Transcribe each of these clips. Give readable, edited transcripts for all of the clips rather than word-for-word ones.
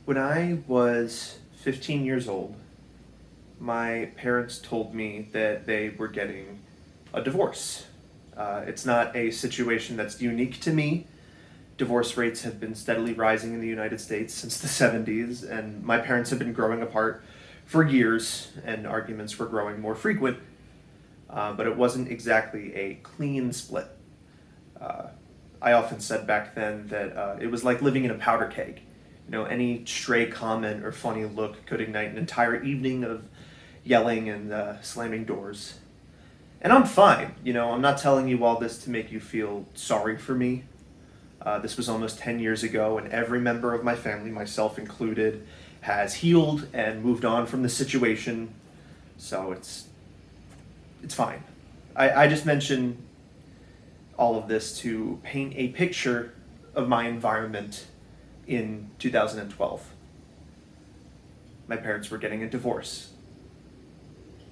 When I was 15 years old, my parents told me that they were getting a divorce. It's not a situation that's unique to me. Divorce rates have been steadily rising in the United States since the 70s, and my parents have been growing apart for years, and arguments were growing more frequent. But it wasn't exactly a clean split. Uh, I often said back then that it was like living in a powder keg. Any stray comment or funny look could ignite an entire evening of yelling and slamming doors. And I'm fine. I'm not telling you all this to make you feel sorry for me. This was almost 10 years ago, and every member of my family, myself included, has healed and moved on from the situation. So it's fine. I just mention all of this to paint a picture of my environment in 2012. My parents were getting a divorce.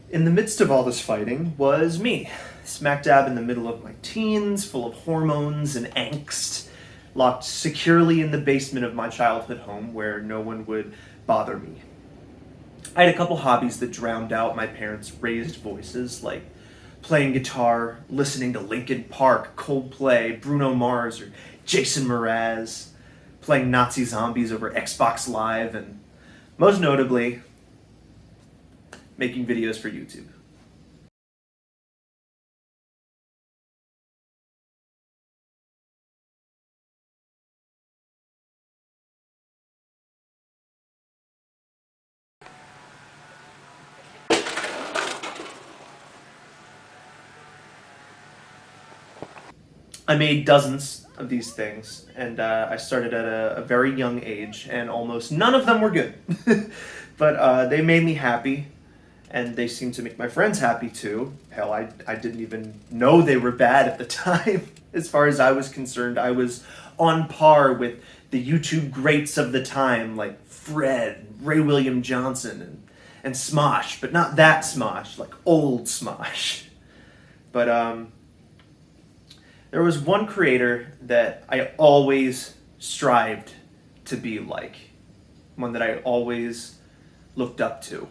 In the midst of all this fighting was me, smack dab in the middle of my teens, full of hormones and angst, locked securely in the basement of my childhood home where no one would bother me. I had a couple hobbies that drowned out my parents' raised voices, like playing guitar, listening to Linkin Park, Coldplay, Bruno Mars, or Jason Mraz, playing Nazi zombies over Xbox Live, and most notably, making videos for YouTube. I made dozens of these things, and I started at a very young age, and almost none of them were good. But they made me happy, and they seemed to make my friends happy too. Hell, I didn't even know they were bad at the time. As far as I was concerned, I was on par with the YouTube greats of the time, like Fred, Ray William Johnson, and Smosh, but not that Smosh, like old Smosh. But there was one creator that I always strived to be like, one that I always looked up to,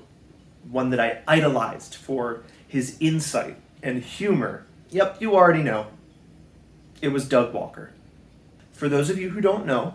one that I idolized for his insight and humor. Yep, you already know. It was Doug Walker. For those of you who don't know,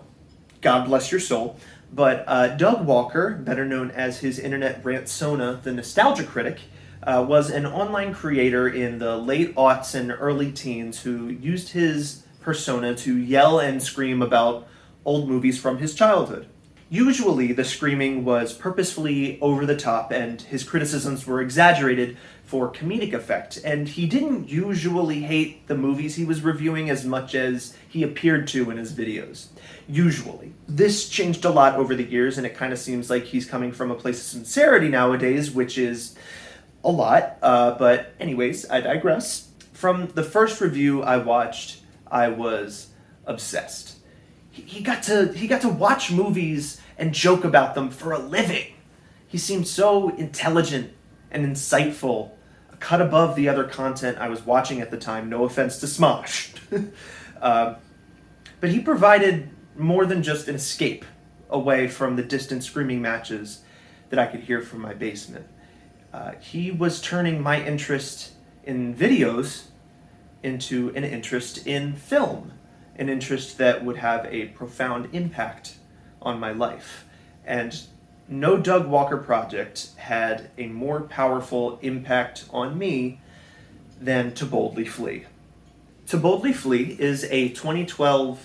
God bless your soul, but Doug Walker, better known as his internet rantsona, the Nostalgia Critic, was an online creator in the late aughts and early teens who used his persona to yell and scream about old movies from his childhood. Usually, the screaming was purposefully over the top, and his criticisms were exaggerated for comedic effect, and he didn't usually hate the movies he was reviewing as much as he appeared to in his videos. Usually. This changed a lot over the years, and it kind of seems like he's coming from a place of sincerity nowadays, which is a lot, but anyways, I digress. From the first review I watched, I was obsessed. He got to watch movies and joke about them for a living. He seemed so intelligent and insightful, a cut above the other content I was watching at the time, no offense to Smosh. But he provided more than just an escape away from the distant screaming matches that I could hear from my basement. He was turning my interest in videos into an interest in film, an interest that would have a profound impact on my life. And no Doug Walker project had a more powerful impact on me than To Boldly Flee. To Boldly Flee is a 2012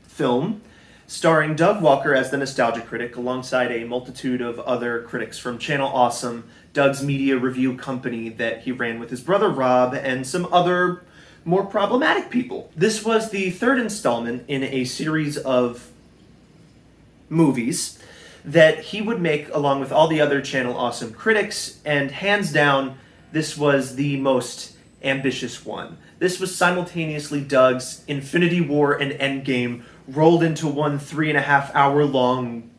film starring Doug Walker as the Nostalgia Critic alongside a multitude of other critics from Channel Awesome, Doug's media review company that he ran with his brother Rob, and some other more problematic people. This was the third installment in a series of movies that he would make along with all the other Channel Awesome critics, and hands down, this was the most ambitious one. This was simultaneously Doug's Infinity War and Endgame rolled into one 3.5 hour long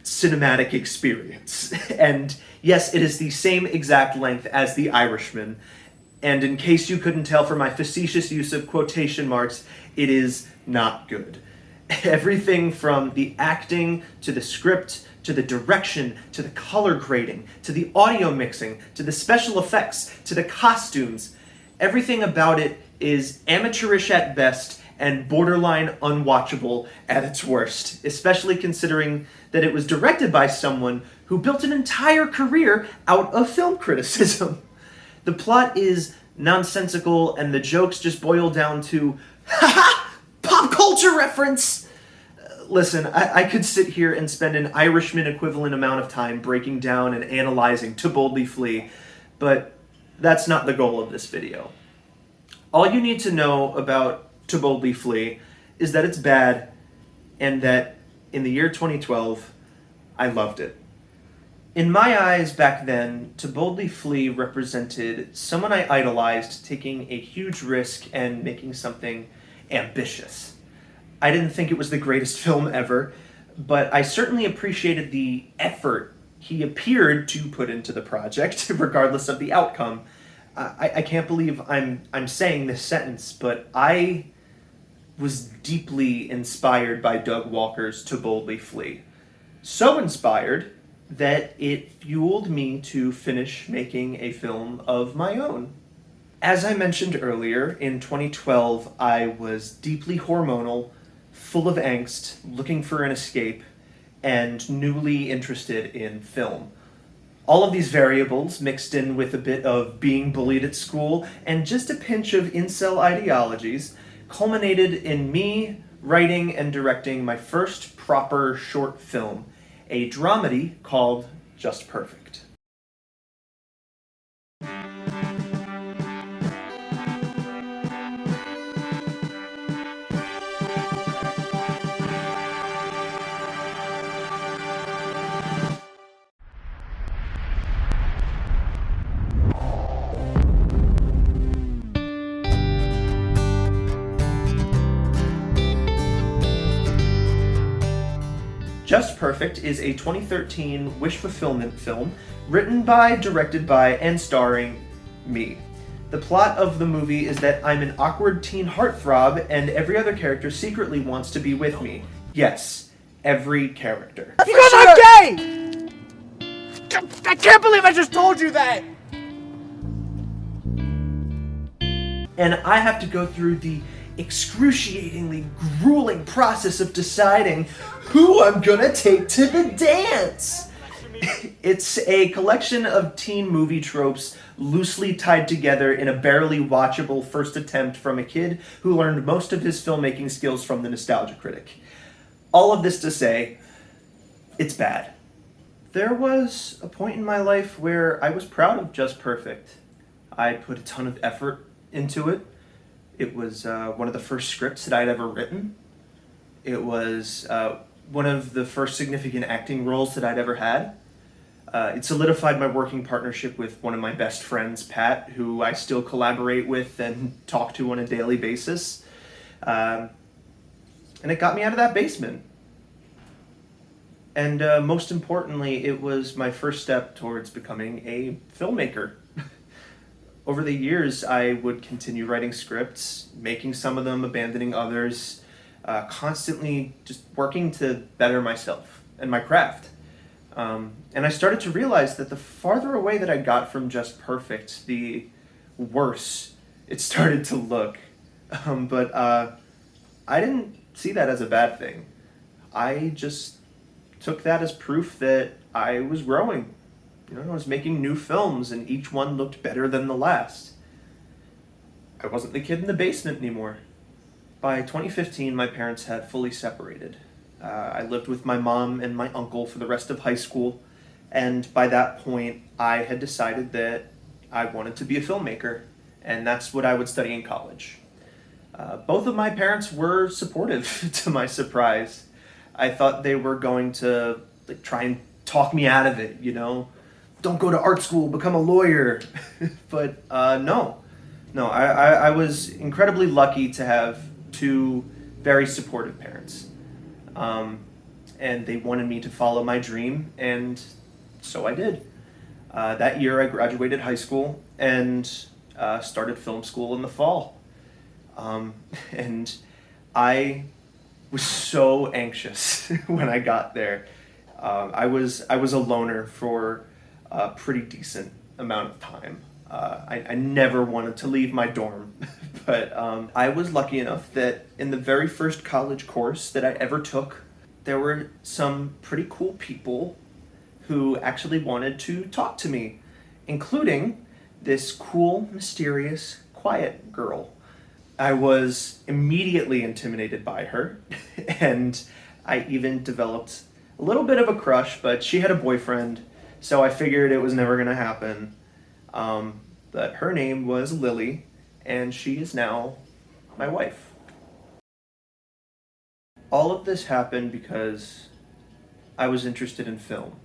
cinematic experience. And yes, it is the same exact length as The Irishman. And in case you couldn't tell from my facetious use of quotation marks, it is not good. Everything from the acting to the script to the direction to the color grading to the audio mixing to the special effects to the costumes. Everything about it is amateurish at best and borderline unwatchable at its worst, especially considering that it was directed by someone who built an entire career out of film criticism. The plot is nonsensical and the jokes just boil down to, haha, pop culture reference! Listen, I could sit here and spend an Irishman equivalent amount of time breaking down and analyzing To Boldly Flee, but that's not the goal of this video. All you need to know about To Boldly Flee is that it's bad and that in the year 2012, I loved it. In my eyes back then, To Boldly Flee represented someone I idolized taking a huge risk and making something ambitious. I didn't think it was the greatest film ever, but I certainly appreciated the effort he appeared to put into the project, regardless of the outcome. I can't believe I'm saying this sentence, but I was deeply inspired by Doug Walker's To Boldly Flee. So inspired that it fueled me to finish making a film of my own. As I mentioned earlier, in 2012, I was deeply hormonal, full of angst, looking for an escape, and newly interested in film. All of these variables, mixed in with a bit of being bullied at school and just a pinch of incel ideologies, culminated in me writing and directing my first proper short film, a dramedy called Just Perfect. Just Perfect is a 2013 wish fulfillment film written by, directed by, and starring me. The plot of the movie is that I'm an awkward teen heartthrob and every other character secretly wants to be with me. Yes, every character. Because I'm gay! I can't believe I just told you that! And I have to go through the excruciatingly grueling process of deciding who I'm gonna take to the dance. It's a collection of teen movie tropes loosely tied together in a barely watchable first attempt from a kid who learned most of his filmmaking skills from the Nostalgia Critic. All of this to say, it's bad. There was a point in my life where I was proud of Just Perfect. I put a ton of effort into it. It was one of the first scripts that I'd ever written. It was one of the first significant acting roles that I'd ever had. It solidified my working partnership with one of my best friends, Pat, who I still collaborate with and talk to on a daily basis. And it got me out of that basement. And most importantly, it was my first step towards becoming a filmmaker. Over the years, I would continue writing scripts, making some of them, abandoning others, constantly just working to better myself and my craft. And I started to realize that the farther away that I got from Just Perfect, the worse it started to look. But I didn't see that as a bad thing. I just took that as proof that I was growing. You know, I was making new films and each one looked better than the last. I wasn't the kid in the basement anymore. By 2015, my parents had fully separated. I lived with my mom and my uncle for the rest of high school, and by that point, I had decided that I wanted to be a filmmaker, and that's what I would study in college. Both of my parents were supportive, to my surprise. I thought they were going to try and talk me out of it, you know? Don't go to art school, become a lawyer. But no. I was incredibly lucky to have two very supportive parents. And they wanted me to follow my dream, and so I did. That year I graduated high school and started film school in the fall. And I was so anxious when I got there. I was a loner for a pretty decent amount of time. I never wanted to leave my dorm, but I was lucky enough that in the very first college course that I ever took, there were some pretty cool people who actually wanted to talk to me, including this cool, mysterious, quiet girl. I was immediately intimidated by her, and I even developed a little bit of a crush, but she had a boyfriend, so I figured it was never going to happen. But her name was Lily, and she is now my wife. All of this happened because I was interested in film.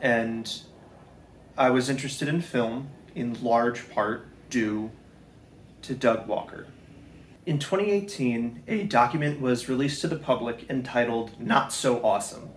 And I was interested in film in large part due to Doug Walker. In 2018, a document was released to the public entitled Not So Awesome.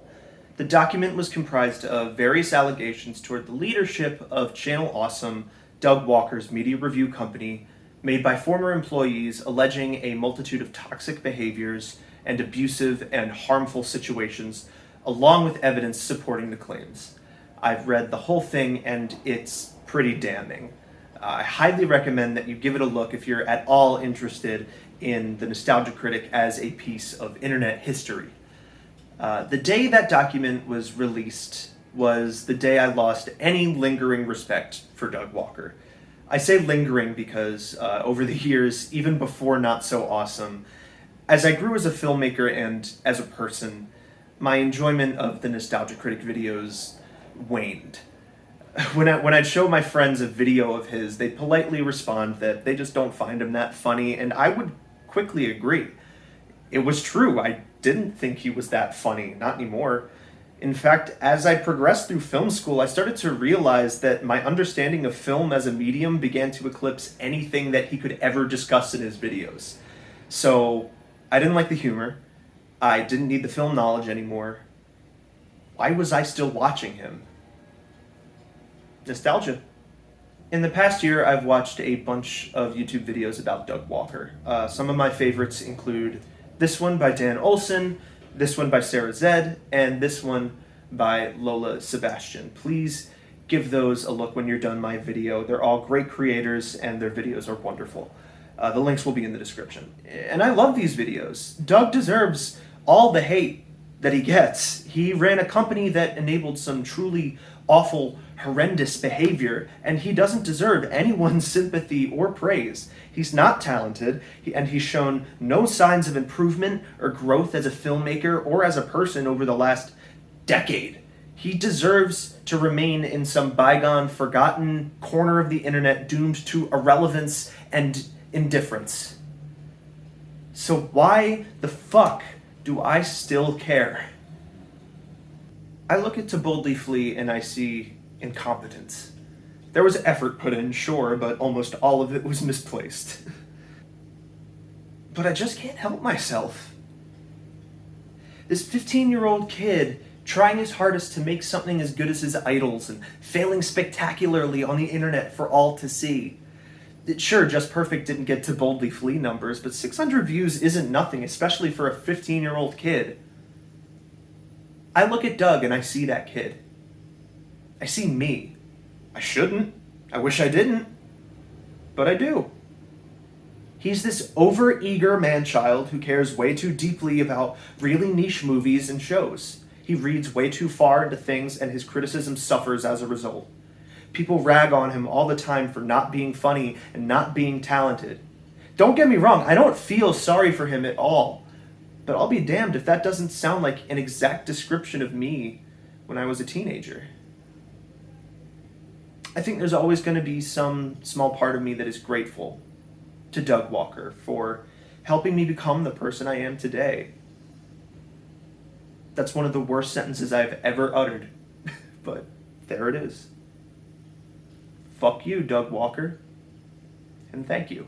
The document was comprised of various allegations toward the leadership of Channel Awesome, Doug Walker's media review company, made by former employees alleging a multitude of toxic behaviors and abusive and harmful situations, along with evidence supporting the claims. I've read the whole thing and it's pretty damning. I highly recommend that you give it a look if you're at all interested in the Nostalgia Critic as a piece of internet history. The day that document was released was the day I lost any lingering respect for Doug Walker. I say lingering because over the years, even before Not So Awesome, as I grew as a filmmaker and as a person, my enjoyment of the Nostalgia Critic videos waned. When I'd show my friends a video of his, they'd politely respond that they just don't find him that funny, and I would quickly agree. It was true, I didn't think he was that funny, not anymore. In fact, as I progressed through film school, I started to realize that my understanding of film as a medium began to eclipse anything that he could ever discuss in his videos. So, I didn't like the humor. I didn't need the film knowledge anymore. Why was I still watching him? Nostalgia. In the past year, I've watched a bunch of YouTube videos about Doug Walker. Some of my favorites include this one by Dan Olson, this one by Sarah Zed, and this one by Lola Sebastian. Please give those a look when you're done my video. They're all great creators and their videos are wonderful. The links will be in the description. And I love these videos. Doug deserves all the hate that he gets. He ran a company that enabled some truly awful, horrendous behavior, and he doesn't deserve anyone's sympathy or praise. He's not talented, and he's shown no signs of improvement or growth as a filmmaker or as a person over the last decade. He deserves to remain in some bygone, forgotten corner of the internet doomed to irrelevance and indifference. So why the fuck do I still care? I look at To Boldly Flee and I see incompetence. There was effort put in, sure, but almost all of it was misplaced. But I just can't help myself. This 15-year-old kid trying his hardest to make something as good as his idols and failing spectacularly on the internet for all to see. Sure, Just Perfect didn't get To Boldly Flee numbers, but 600 views isn't nothing, especially for a 15-year-old kid. I look at Doug and I see that kid. I see me. I shouldn't. I wish I didn't. But I do. He's this over-eager man-child who cares way too deeply about really niche movies and shows. He reads way too far into things and his criticism suffers as a result. People rag on him all the time for not being funny and not being talented. Don't get me wrong, I don't feel sorry for him at all. But I'll be damned if that doesn't sound like an exact description of me when I was a teenager. I think there's always going to be some small part of me that is grateful to Doug Walker for helping me become the person I am today. That's one of the worst sentences I've ever uttered, but there it is. Fuck you, Doug Walker, and thank you.